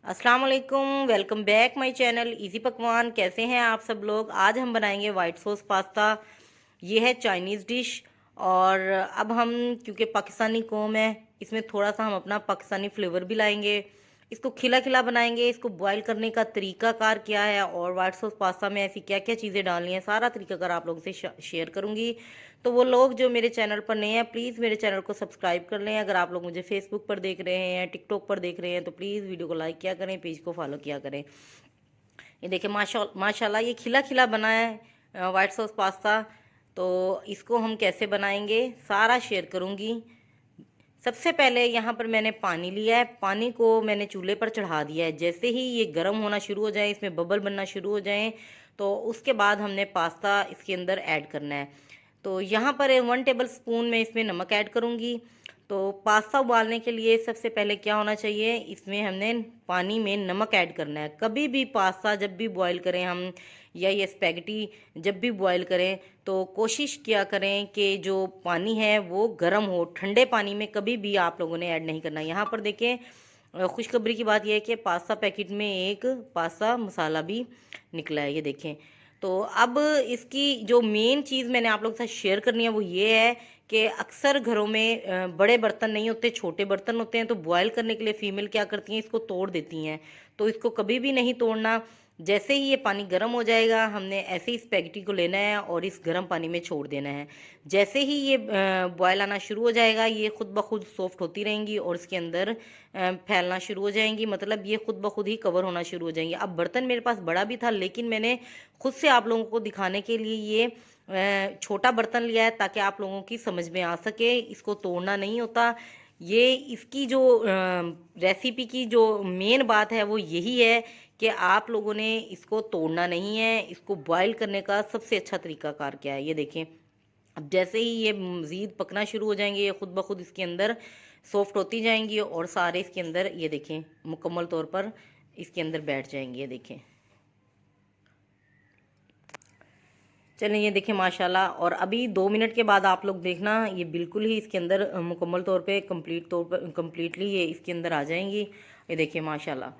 अस्सलाम वालेकुम, welcome back my channel easy पकवान। कैसे हैं आप सब लोग। आज हम बनाएंगे वाइट सॉस पास्ता। ये है चाइनीज़ डिश। और अब हम क्योंकि पाकिस्तानी कौम है, इसमें थोड़ा सा हम अपना पाकिस्तानी फ्लेवर भी लाएंगे। इसको खिला खिला बनाएंगे। इसको बॉईल करने का तरीकाकार क्या है और वाइट सॉस पास्ता में ऐसी क्या क्या चीज़ें डालनी है, सारा तरीकाकार आप लोगों से शेयर करूंगी। तो वो लोग जो मेरे चैनल पर नए हैं, प्लीज़ मेरे चैनल को सब्सक्राइब कर लें। अगर आप लोग मुझे फेसबुक पर देख रहे हैं, टिकटॉक पर देख रहे हैं, तो प्लीज़ वीडियो को लाइक किया करें, पेज को फॉलो किया करें। ये देखिए माशाल्लाह ये खिला खिला बना है वाइट सॉस पास्ता। तो इसको हम कैसे बनाएंगे सारा शेयर करूंगी। सबसे पहले यहाँ पर मैंने पानी लिया है। पानी को मैंने चूल्हे पर चढ़ा दिया है। जैसे ही ये गर्म होना शुरू हो जाए, इसमें बबल बनना शुरू हो जाए, तो उसके बाद हमने पास्ता इसके अंदर ऐड करना है। तो यहाँ पर 1 टेबल स्पून मैं इसमें नमक ऐड करूँगी। तो पास्ता उबालने के लिए सबसे पहले क्या होना चाहिए, इसमें हमने पानी में नमक ऐड करना है। कभी भी पास्ता जब भी बॉईल करें हम, या ये स्पैगेटी जब भी बॉईल करें, तो कोशिश किया करें कि जो पानी है वो गर्म हो। ठंडे पानी में कभी भी आप लोगों ने ऐड नहीं करना। यहाँ पर देखें, खुशखबरी की बात यह है कि पास्ता पैकेट में एक पास्ता मसाला भी निकला है, ये देखें। तो अब इसकी जो मेन चीज़ मैंने आप लोगों के साथ शेयर करनी है वो ये है कि अक्सर घरों में बड़े बर्तन नहीं होते, छोटे बर्तन होते हैं। तो बॉयल करने के लिए फीमेल क्या करती हैं, इसको तोड़ देती हैं। तो इसको कभी भी नहीं तोड़ना। जैसे ही ये पानी गर्म हो जाएगा, हमने ऐसे ही स्पैगेटी को लेना है और इस गर्म पानी में छोड़ देना है। जैसे ही ये बॉयल आना शुरू हो जाएगा, ये खुद ब खुद सॉफ्ट होती रहेंगी और इसके अंदर फैलना शुरू हो जाएंगी। मतलब ये खुद ब खुद ही कवर होना शुरू हो जाएंगी। अब बर्तन मेरे पास बड़ा भी था, लेकिन मैंने खुद से आप लोगों को दिखाने के लिए ये छोटा बर्तन लिया है, ताकि आप लोगों की समझ में आ सके। इसको तोड़ना नहीं होता। ये इसकी जो रेसिपी की जो मेन बात है वो यही है कि आप लोगों ने इसको तोड़ना नहीं है। इसको बॉईल करने का सबसे अच्छा तरीकाकार क्या है, ये देखें। अब जैसे ही ये मज़ीद पकना शुरू हो जाएंगे, ये खुद ब खुद इसके अंदर सॉफ्ट होती जाएंगी और सारे इसके अंदर, ये देखें, मुकम्मल तौर पर इसके अंदर बैठ जाएंगे, ये देखें। चलिए ये देखें माशाल्लाह। और अभी 2 मिनट के बाद आप लोग देखना, ये बिल्कुल ही इसके अंदर मुकम्मल तौर पे कम्प्लीटली ये इसके अंदर आ जाएंगी। ये देखिए माशाल्लाह,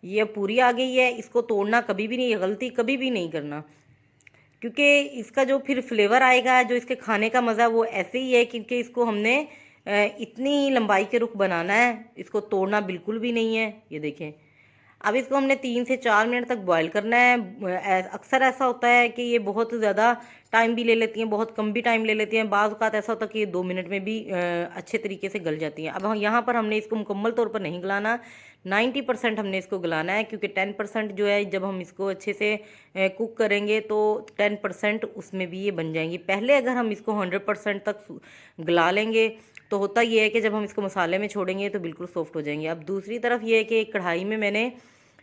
ये पूरी आ गई है। इसको तोड़ना कभी भी नहीं, गलती कभी भी नहीं करना, क्योंकि इसका जो फिर फ्लेवर आएगा, जो इसके खाने का मज़ा, वो ऐसे ही है। क्योंकि इसको हमने इतनी लंबाई के रुख बनाना है, इसको तोड़ना बिल्कुल भी नहीं है, ये देखें। अब इसको हमने 3 से 4 मिनट तक बॉईल करना है। अक्सर ऐसा होता है कि ये बहुत ज़्यादा टाइम भी ले लेती हैं, बहुत कम भी टाइम ले लेती हैं। बाज़ औक़ात ऐसा होता है कि ये 2 मिनट में भी अच्छे तरीके से गल जाती हैं। अब हम यहाँ पर हमने इसको मुकम्मल तौर पर नहीं गलाना, 90% हमने इसको गलाना है। क्योंकि 10% जो है, जब हम इसको अच्छे से कुक करेंगे तो 10% उसमें भी ये बन जाएंगी। पहले अगर हम इसको 100% तक गला लेंगे, तो होता ये है कि जब हम इसको मसाले में छोड़ेंगे तो बिल्कुल सॉफ्ट हो जाएंगे। अब दूसरी तरफ ये है कि एक कढ़ाई में मैंने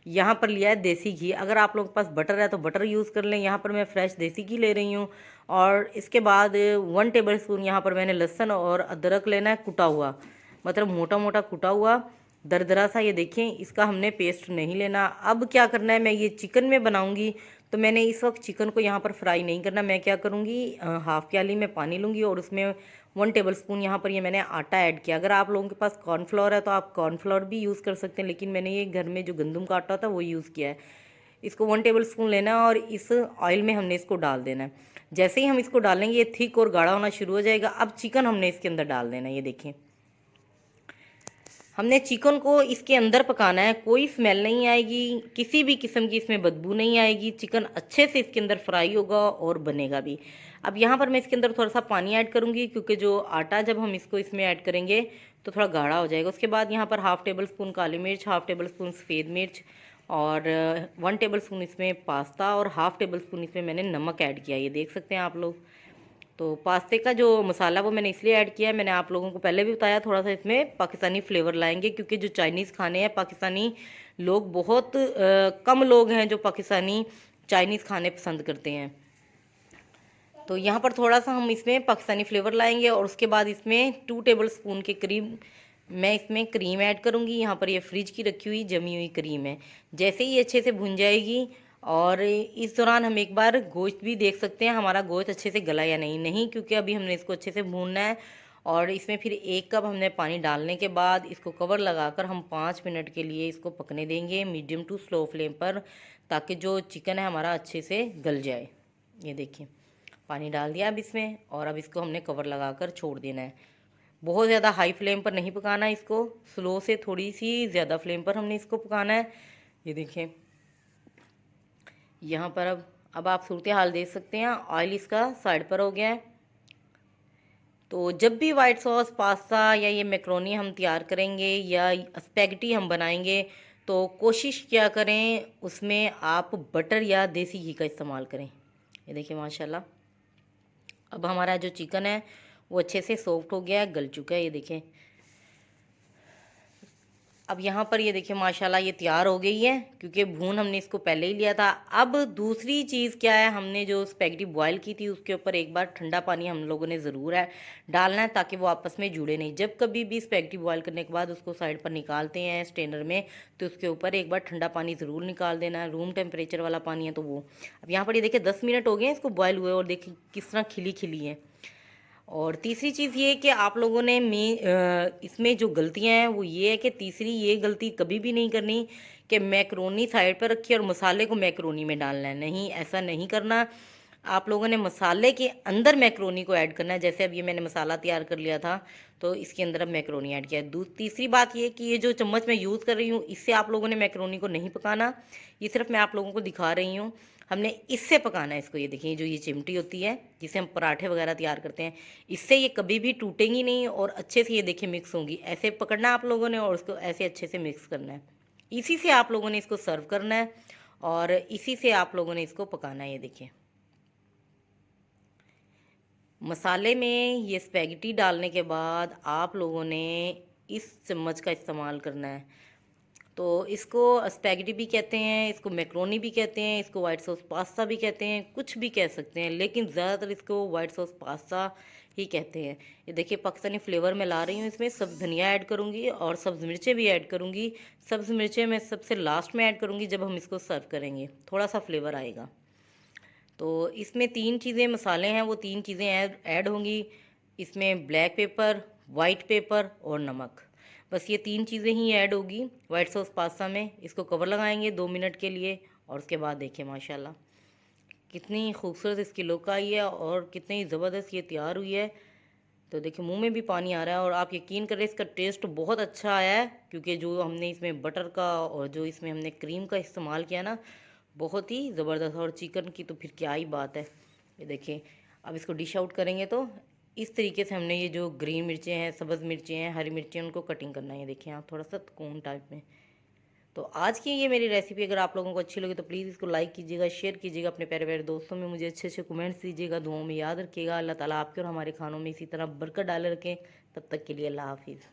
यहाँ पर लिया है देसी घी। अगर आप लोगों के पास बटर है तो बटर यूज़ कर लें। यहाँ पर मैं फ्रेश देसी घी ले रही हूँ। और इसके बाद 1 टेबल स्पून यहाँ पर मैंने लहसुन और अदरक लेना है, कुटा हुआ, मतलब मोटा मोटा कुटा हुआ, दरदरा सा, ये देखें। इसका हमने पेस्ट नहीं लेना। अब क्या करना है, मैं ये चिकन में बनाऊंगी, तो मैंने इस वक्त चिकन को यहाँ पर फ्राई नहीं करना। मैं क्या करूँगी, हाफ़ प्याली में पानी लूँगी और उसमें 1 टेबल स्पून यहाँ पर ये मैंने आटा ऐड किया। अगर आप लोगों के पास कॉर्नफ्लोर है तो आप कॉर्नफ्लोर भी यूज़ कर सकते हैं, लेकिन मैंने ये घर में जो गंदम का आटा था वो यूज़ किया है। इसको 1 टेबल स्पून लेना है और इस ऑयल में हमने इसको डाल देना है। जैसे ही हम इसको डालेंगे, ये थिक और गाढ़ा होना शुरू हो जाएगा। अब चिकन हमने इसके अंदर डाल देना है, ये देखें। हमने चिकन को इसके अंदर पकाना है, कोई स्मेल नहीं आएगी, किसी भी किस्म की इसमें बदबू नहीं आएगी। चिकन अच्छे से इसके अंदर फ्राई होगा और बनेगा भी। अब यहाँ पर मैं इसके अंदर थोड़ा सा पानी ऐड करूँगी, क्योंकि जो आटा जब हम इसको इसमें ऐड करेंगे तो थोड़ा गाढ़ा हो जाएगा। उसके बाद यहाँ पर 1/2 टेबल स्पून काली मिर्च, 1/2 टेबल स्पून सफ़ेद मिर्च और 1 टेबल स्पून इसमें पास्ता और 1/2 टेबल स्पून इसमें मैंने नमक ऐड किया, ये देख सकते हैं आप लोग। तो पास्ते का जो मसाला वो मैंने इसलिए ऐड किया है, मैंने आप लोगों को पहले भी बताया, थोड़ा सा इसमें पाकिस्तानी फ्लेवर लाएंगे। क्योंकि जो चाइनीज़ खाने हैं, पाकिस्तानी लोग बहुत कम लोग हैं जो पाकिस्तानी चाइनीज़ खाने पसंद करते हैं। तो यहाँ पर थोड़ा सा हम इसमें पाकिस्तानी फ्लेवर लाएंगे और उसके बाद इसमें 2 टेबल स्पून के करीब मैं इसमें क्रीम ऐड करूँगी। यहाँ पर ये फ्रिज की रखी हुई जमी हुई क्रीम है। जैसे ही अच्छे से भुन जाएगी, और इस दौरान हम एक बार गोश्त भी देख सकते हैं हमारा गोश्त अच्छे से गला या नहीं, क्योंकि अभी हमने इसको अच्छे से भूनना है और इसमें फिर 1 कप हमने पानी डालने के बाद इसको कवर लगाकर हम 5 मिनट के लिए इसको पकने देंगे मीडियम टू स्लो फ्लेम पर, ताकि जो चिकन है हमारा अच्छे से गल जाए। ये देखिए पानी डाल दिया अब इसमें, और अब इसको हमने कवर लगाकर छोड़ देना है। बहुत ज़्यादा हाई फ्लेम पर नहीं पकाना है इसको, स्लो से थोड़ी सी ज़्यादा फ्लेम पर हमने इसको पकाना है। ये देखिए यहाँ पर अब आप सूरत हाल देख सकते हैं, ऑयल इसका साइड पर हो गया है। तो जब भी वाइट सॉस पास्ता या ये मैक्रोनी हम तैयार करेंगे या स्पैगेटी हम बनाएंगे, तो कोशिश क्या करें उसमें आप बटर या देसी घी का इस्तेमाल करें। ये देखिए माशाल्लाह अब हमारा जो चिकन है वो अच्छे से सॉफ्ट हो गया है, गल चुका है। ये देखें अब यहाँ पर ये देखिए माशाल्लाह ये तैयार हो गई है, क्योंकि भून हमने इसको पहले ही लिया था। अब दूसरी चीज़ क्या है, हमने जो स्पैगेटी बॉयल की थी उसके ऊपर एक बार ठंडा पानी हम लोगों ने ज़रूर है डालना है, ताकि वो आपस में जुड़े नहीं। जब कभी भी स्पैगेटी बॉयल करने के बाद उसको साइड पर निकालते हैं स्ट्रेनर में, तो उसके ऊपर एक बार ठंडा पानी ज़रूर निकाल देना है, रूम टेम्परेचर वाला पानी है तो वो। अब यहाँ पर ये देखिए 10 मिनट हो गए हैं इसको बॉयल हुए, और देखिए किस तरह खिली खिली है। और तीसरी चीज़ ये कि आप लोगों ने इसमें जो गलतियां हैं वो ये है कि तीसरी ये गलती कभी भी नहीं करनी कि मैक्रोनी साइड पर रखी और मसाले को मैक्रोनी में डालना है। नहीं, ऐसा नहीं करना। आप लोगों ने मसाले के अंदर मैक्रोनी को ऐड करना है। जैसे अब ये मैंने मसाला तैयार कर लिया था तो इसके अंदर अब मैक्रोनी ऐड किया है। तीसरी बात ये कि ये जो चम्मच मैं यूज़ कर रही हूँ इससे आप लोगों ने मैक्रोनी को नहीं पकाना, ये सिर्फ मैं आप लोगों को दिखा रही हूँ। हमने इससे पकाना है इसको। ये देखिए जो ये चिमटी होती है जिसे हम पराठे वगैरह तैयार करते हैं, इससे ये कभी भी टूटेंगी नहीं और अच्छे से ये देखिए मिक्स होंगी। ऐसे पकड़ना आप लोगों ने और उसको ऐसे अच्छे से मिक्स करना है। इसी से आप लोगों ने इसको सर्व करना है और इसी से आप लोगों ने इसको पकाना है। ये देखिए मसाले में ये स्पैगेटी डालने के बाद आप लोगों ने इस चम्मच का इस्तेमाल करना है। तो इसको स्पैगेटी भी कहते हैं, इसको मैक्रोनी भी कहते हैं, इसको वाइट सॉस पास्ता भी कहते हैं, कुछ भी कह सकते हैं, लेकिन ज़्यादातर इसको वाइट सॉस पास्ता ही कहते हैं। ये देखिए पाकिस्तानी फ्लेवर मैं ला रही हूँ, इसमें सब धनिया ऐड करूँगी और सब्ज़ मिर्चें भी ऐड करूँगी। सब्ज़ मिर्चें मैं सबसे लास्ट में ऐड करूँगी जब हम इसको सर्व करेंगे, थोड़ा सा फ्लेवर आएगा। तो इसमें 3 चीज़ें मसाले हैं वो 3 चीज़ें ऐड होंगी। इसमें ब्लैक पेपर, वाइट पेपर और नमक, बस ये 3 चीज़ें ही ऐड होगी वाइट सॉस पास्ता में। इसको कवर लगाएंगे 2 मिनट के लिए और उसके बाद देखिए माशाल्लाह कितनी खूबसूरत इसकी लुक आई है और कितनी ज़बरदस्त ये तैयार हुई है। तो देखिए मुंह में भी पानी आ रहा है और आप यकीन करें इसका टेस्ट बहुत अच्छा आया है, क्योंकि जो हमने इसमें बटर का और जो इसमें हमने क्रीम का इस्तेमाल किया ना, बहुत ही ज़बरदस्त। और चिकन की तो फिर क्या ही बात है। ये देखिए अब इसको डिश आउट करेंगे तो इस तरीके से हमने ये जो ग्रीन मिर्चें हैं, सब्ज़ मिर्चें हैं, हरी मिर्चें, उनको कटिंग करना है। ये देखिए आप थोड़ा सा कोन टाइप में। तो आज की ये मेरी रेसिपी अगर आप लोगों को अच्छी लगी तो प्लीज़ इसको लाइक कीजिएगा, शेयर कीजिएगा अपने प्यारे प्यारे दोस्तों में, मुझे अच्छे अच्छे कमेंट्स दीजिएगा, दुआओं में याद रखिएगा। अल्लाह ताला आपके और हमारे खानों में इसी तरह बरकत डाले रखें। तब तक के लिए अल्लाह हाफिज़।